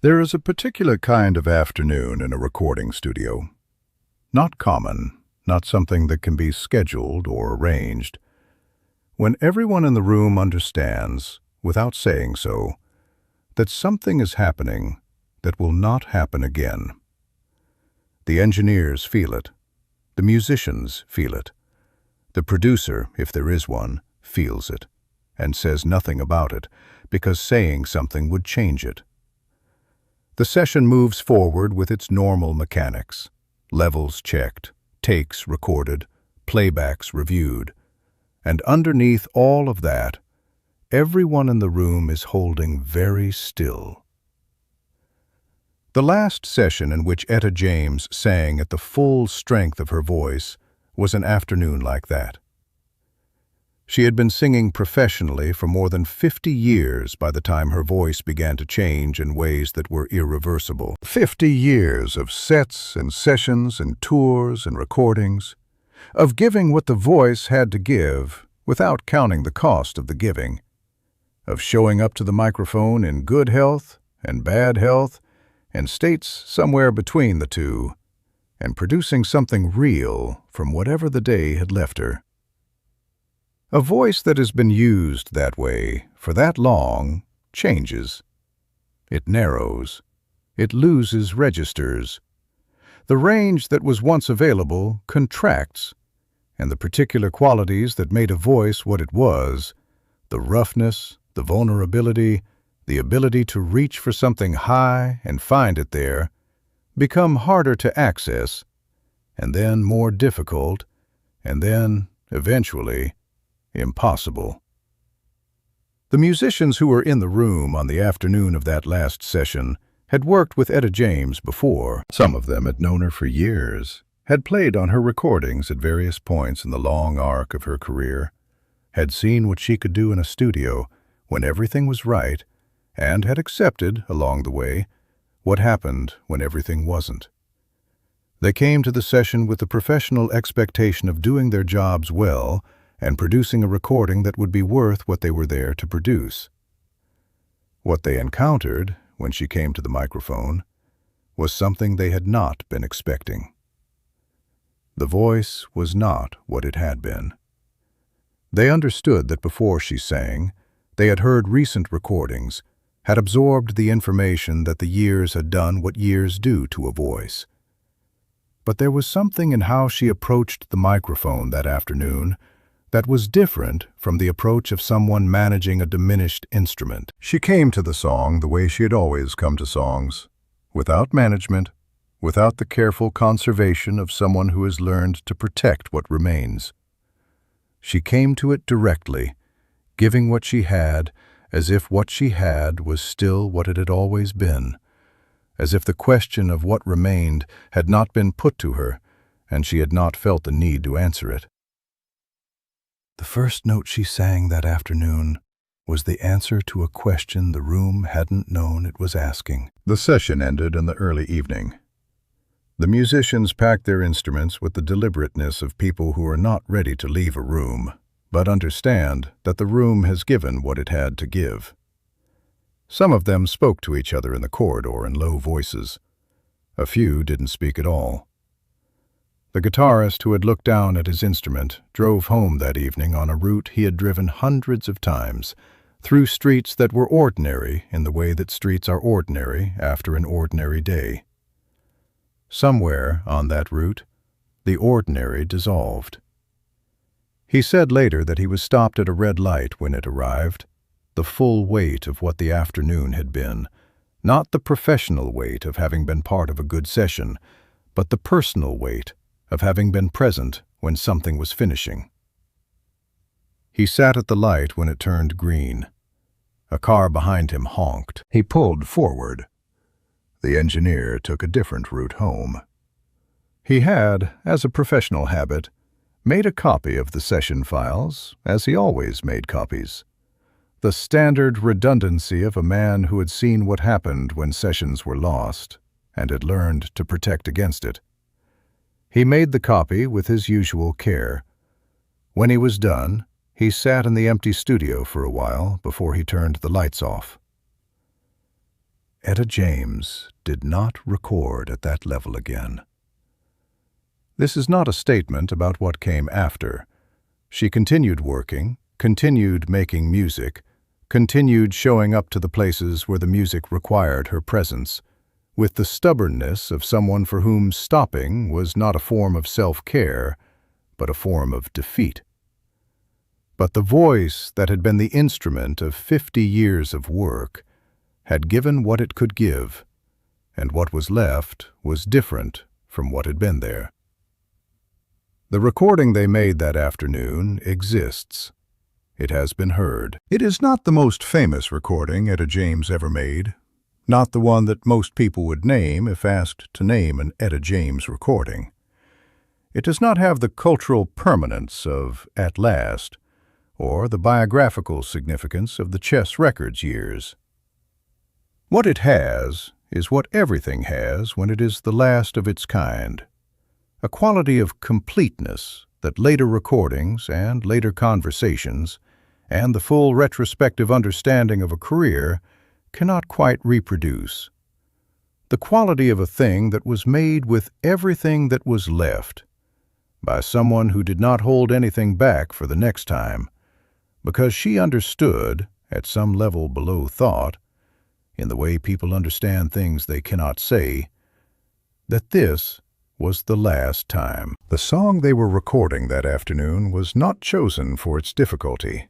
There is a particular kind of afternoon in a recording studio. Not common, not something that can be scheduled or arranged. When everyone in the room understands, without saying so, that something is happening that will not happen again. The engineers feel it. The musicians feel it. The producer, if there is one, feels it, and says nothing about it, because saying something would change it. The session moves forward with its normal mechanics. Levels checked, takes recorded, playbacks reviewed. And underneath all of that, everyone in the room is holding very still. The last session in which Etta James sang at the full strength of her voice was an afternoon like that. She had been singing professionally for more than 50 years by the time her voice began to change in ways that were irreversible. 50 years of sets and sessions and tours and recordings, of giving what the voice had to give without counting the cost of the giving, of showing up to the microphone in good health and bad health and states somewhere between the two, and producing something real from whatever the day had left her. A voice that has been used that way for that long changes. It narrows. It loses registers. The range that was once available contracts, and the particular qualities that made a voice what it was, the roughness, the vulnerability, the ability to reach for something high and find it there, become harder to access, and then more difficult, and then, eventually, impossible. The musicians who were in the room on the afternoon of that last session had worked with Etta James before. Some of them had known her for years, had played on her recordings at various points in the long arc of her career, had seen what she could do in a studio when everything was right, and had accepted, along the way, what happened when everything wasn't. They came to the session with the professional expectation of doing their jobs well and producing a recording that would be worth what they were there to produce. What they encountered, when she came to the microphone, was something they had not been expecting. The voice was not what it had been. They understood that before she sang, they had heard recent recordings, had absorbed the information that the years had done what years do to a voice. But there was something in how she approached the microphone that afternoon that was different from the approach of someone managing a diminished instrument. She came to the song the way she had always come to songs, without management, without the careful conservation of someone who has learned to protect what remains. She came to it directly, giving what she had as if what she had was still what it had always been, as if the question of what remained had not been put to her and she had not felt the need to answer it. The first note she sang that afternoon was the answer to a question the room hadn't known it was asking. The session ended in the early evening. The musicians packed their instruments with the deliberateness of people who are not ready to leave a room, but understand that the room has given what it had to give. Some of them spoke to each other in the corridor in low voices. A few didn't speak at all. The guitarist who had looked down at his instrument drove home that evening on a route he had driven hundreds of times, through streets that were ordinary in the way that streets are ordinary after an ordinary day. Somewhere on that route, the ordinary dissolved. He said later that he was stopped at a red light when it arrived, the full weight of what the afternoon had been, not the professional weight of having been part of a good session, but the personal weight of having been present when something was finishing. He sat at the light when it turned green. A car behind him honked. He pulled forward. The engineer took a different route home. He had, as a professional habit, made a copy of the session files, as he always made copies. The standard redundancy of a man who had seen what happened when sessions were lost, and had learned to protect against it. He made the copy with his usual care. When he was done, he sat in the empty studio for a while before he turned the lights off. Etta James did not record at that level again. This is not a statement about what came after. She continued working, continued making music, continued showing up to the places where the music required her presence, with the stubbornness of someone for whom stopping was not a form of self-care, but a form of defeat. But the voice that had been the instrument of 50 years of work had given what it could give, and what was left was different from what had been there. The recording they made that afternoon exists. It has been heard. It is not the most famous recording Etta James ever made, not the one that most people would name if asked to name an Etta James recording. It does not have the cultural permanence of At Last, or the biographical significance of the Chess Records years. What it has is what everything has when it is the last of its kind, a quality of completeness that later recordings and later conversations and the full retrospective understanding of a career cannot quite reproduce. The quality of a thing that was made with everything that was left, by someone who did not hold anything back for the next time, because she understood, at some level below thought, in the way people understand things they cannot say, that this was the last time. The song they were recording that afternoon was not chosen for its difficulty.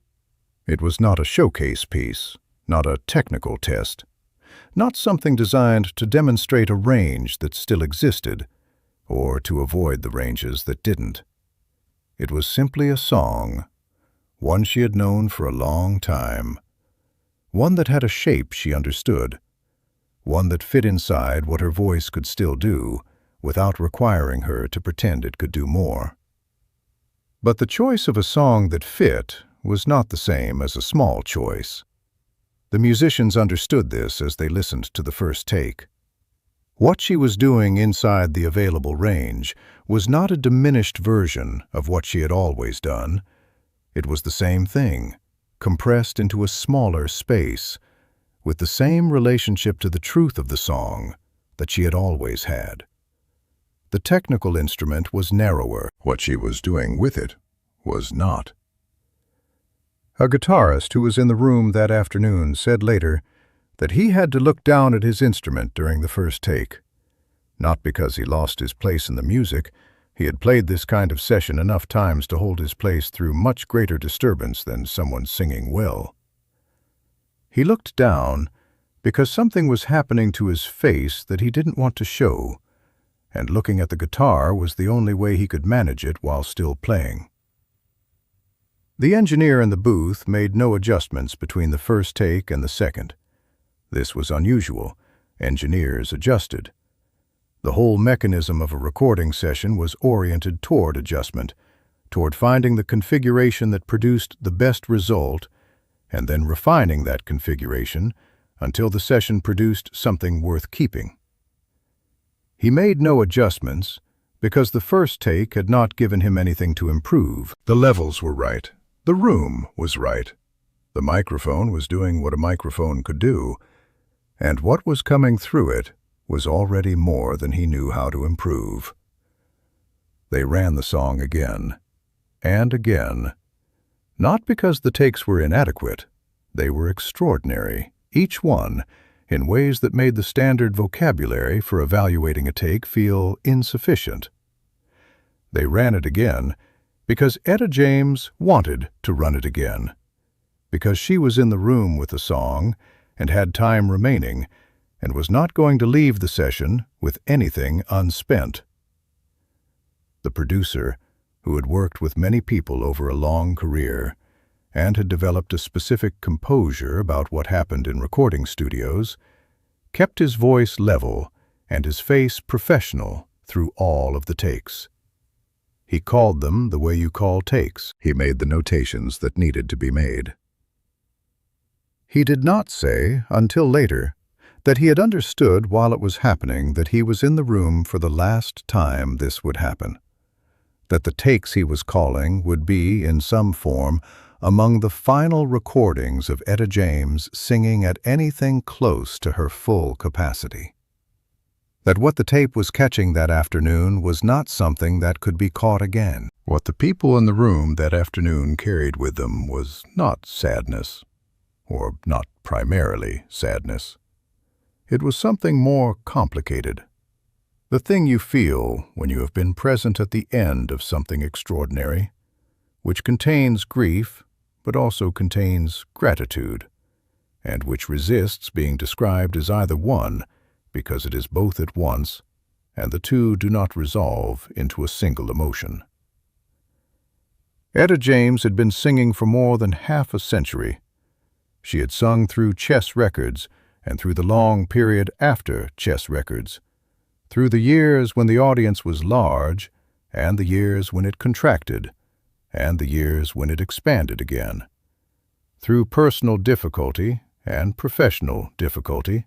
It was not a showcase piece, not a technical test, not something designed to demonstrate a range that still existed, or to avoid the ranges that didn't. It was simply a song, one she had known for a long time, one that had a shape she understood, one that fit inside what her voice could still do, without requiring her to pretend it could do more. But the choice of a song that fit was not the same as a small choice. The musicians understood this as they listened to the first take. What she was doing inside the available range was not a diminished version of what she had always done. It was the same thing, compressed into a smaller space, with the same relationship to the truth of the song that she had always had. The technical instrument was narrower. What she was doing with it was not. A guitarist who was in the room that afternoon said later that he had to look down at his instrument during the first take. Not because he lost his place in the music. He had played this kind of session enough times to hold his place through much greater disturbance than someone singing well. He looked down because something was happening to his face that he didn't want to show, and looking at the guitar was the only way he could manage it while still playing. The engineer in the booth made no adjustments between the first take and the second. This was unusual. Engineers adjusted. The whole mechanism of a recording session was oriented toward adjustment, toward finding the configuration that produced the best result, and then refining that configuration until the session produced something worth keeping. He made no adjustments because the first take had not given him anything to improve. The levels were right. The room was right. The microphone was doing what a microphone could do, and what was coming through it was already more than he knew how to improve. They ran the song again, and again. Not because the takes were inadequate. They were extraordinary, each one, in ways that made the standard vocabulary for evaluating a take feel insufficient. They ran it again because Etta James wanted to run it again, because she was in the room with the song and had time remaining and was not going to leave the session with anything unspent. The producer, who had worked with many people over a long career and had developed a specific composure about what happened in recording studios, kept his voice level and his face professional through all of the takes. He called them the way you call takes. He made the notations that needed to be made. He did not say, until later, that he had understood while it was happening that he was in the room for the last time this would happen, that the takes he was calling would be, in some form, among the final recordings of Etta James singing at anything close to her full capacity. That what the tape was catching that afternoon was not something that could be caught again. What the people in the room that afternoon carried with them was not sadness, or not primarily sadness. It was something more complicated. The thing you feel when you have been present at the end of something extraordinary, which contains grief, but also contains gratitude, and which resists being described as either one, because it is both at once, and the two do not resolve into a single emotion. Etta James had been singing for more than half a century. She had sung through chess records and through the long period after chess records, through the years when the audience was large, and the years when it contracted, and the years when it expanded again, through personal difficulty and professional difficulty,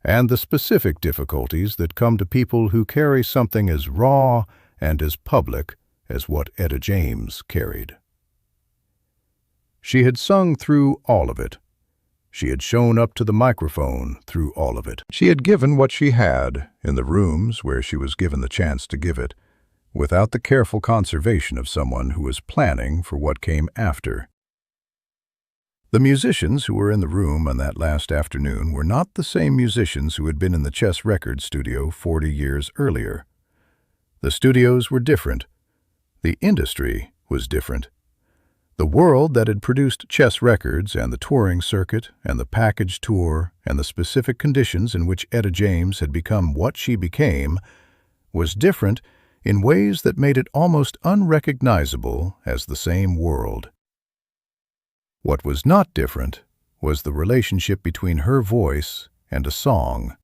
and the specific difficulties that come to people who carry something as raw and as public as what Etta James carried. She had sung through all of it. She had shown up to the microphone through all of it. She had given what she had in the rooms where she was given the chance to give it, without the careful conservation of someone who was planning for what came after. The musicians who were in the room on that last afternoon were not the same musicians who had been in the chess record studio 40 years earlier. The studios were different. The industry was different. The world that had produced chess records and the touring circuit and the package tour and the specific conditions in which Etta James had become what she became was different in ways that made it almost unrecognizable as the same world. What was not different was the relationship between her voice and a song.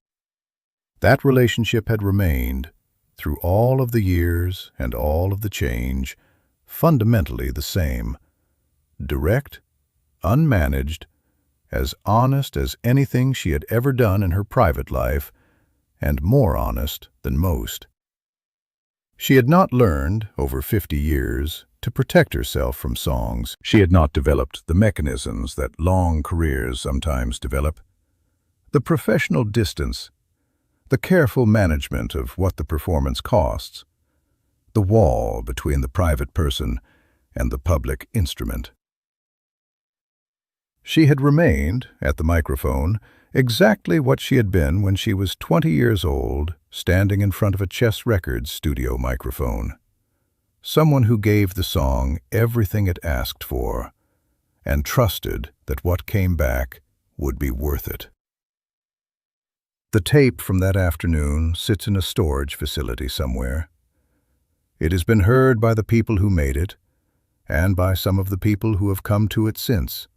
That relationship had remained, through all of the years and all of the change, fundamentally the same. Direct, unmanaged, as honest as anything she had ever done in her private life, and more honest than most. She had not learned, over 50 years, to protect herself from songs. She had not developed the mechanisms that long careers sometimes develop. The professional distance, the careful management of what the performance costs, the wall between the private person and the public instrument. She had remained, at the microphone, exactly what she had been when she was 20 years old, standing in front of a chess records studio microphone. Someone who gave the song everything it asked for, and trusted that what came back would be worth it. The tape from that afternoon sits in a storage facility somewhere. It has been heard by the people who made it, and by some of the people who have come to it since.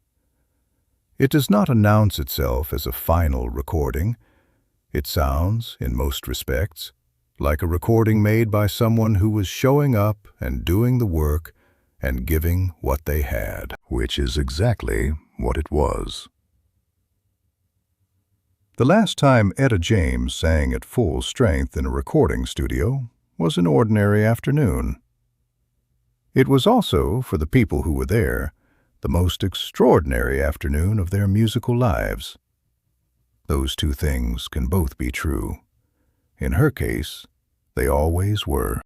It does not announce itself as a final recording. It sounds, in most respects, like a recording made by someone who was showing up and doing the work and giving what they had, which is exactly what it was. The last time Etta James sang at full strength in a recording studio was an ordinary afternoon. It was also, for the people who were there, the most extraordinary afternoon of their musical lives. Those two things can both be true. In her case, they always were.